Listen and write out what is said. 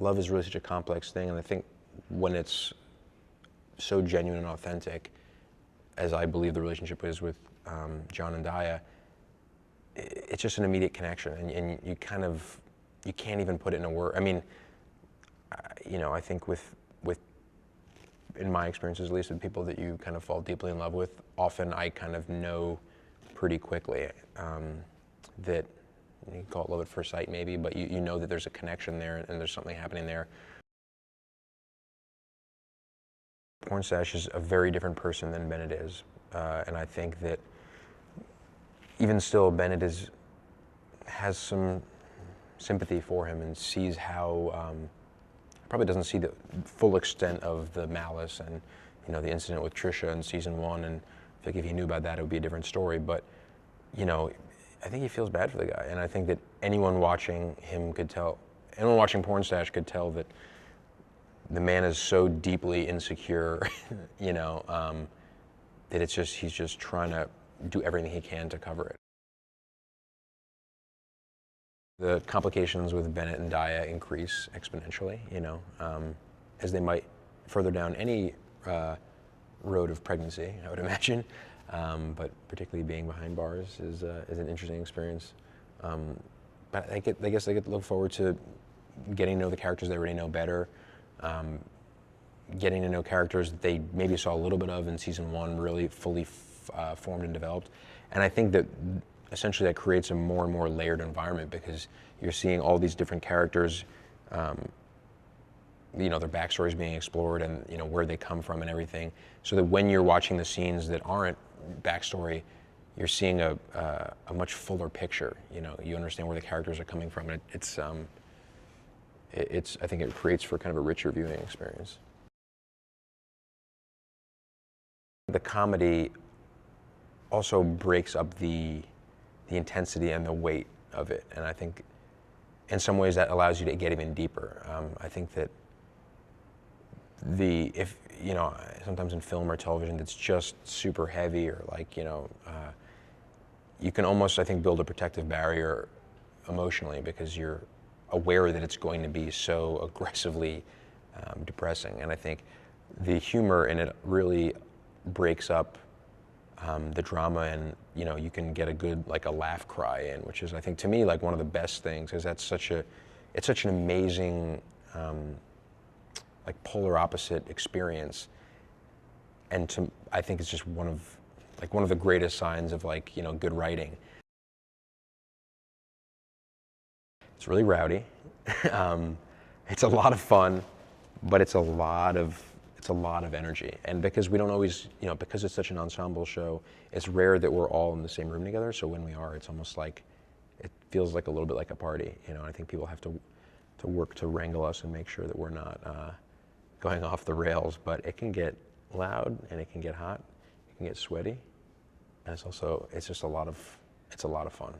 love is really such a complex thing, and I think when it's so genuine and authentic, as I believe the relationship is with John and Daya, it's just an immediate connection, and you can't even put it in a word. I mean, I think with in my experiences, at least with people that you kind of fall deeply in love with, often I kind of know pretty quickly that, you can call it love at first sight maybe, but you know that there's a connection there and there's something happening there. Pornstache is a very different person than Bennett is, and I think that even still Bennett has some sympathy for him and sees how, probably doesn't see the full extent of the malice and the incident with Trisha in season 1, and I think if he knew about that it would be a different story, but I think he feels bad for the guy, and I think that anyone watching him could tell, anyone watching Pornstache could tell that the man is so deeply insecure, that he's just trying to do everything he can to cover it. The complications with Bennett and Daya increase exponentially, as they might further down any road of pregnancy, I would imagine. But particularly being behind bars is an interesting experience. But I guess I get to look forward to getting to know the characters they already know better, getting to know characters that they maybe saw a little bit of in season 1, really fully formed and developed. And I think that essentially that creates a more and more layered environment, because you're seeing all these different characters, their backstories being explored, and where they come from and everything, so that when you're watching the scenes that aren't backstory, you're seeing a much fuller picture. You understand where the characters are coming from, and I think it creates for kind of a richer viewing experience. The comedy also breaks up the intensity and the weight of it, and I think in some ways that allows you to get even deeper. I think that if sometimes in film or television that's just super heavy, or you can almost, I think, build a protective barrier emotionally, because you're aware that it's going to be so aggressively depressing. And I think the humor in it really breaks up the drama, and you can get a good a laugh cry in, which is, I think, to me, one of the best things, because it's such an amazing polar opposite experience, and I think it's just one of the greatest signs of good writing. It's really rowdy. It's a lot of fun, but it's a lot of energy. And because we don't always, because it's such an ensemble show, it's rare that we're all in the same room together. So when we are, it's almost it feels a little bit like a party. I think people have to work to wrangle us and make sure that we're not going off the rails. But it can get loud, and it can get hot, it can get sweaty, and it's just a lot of fun.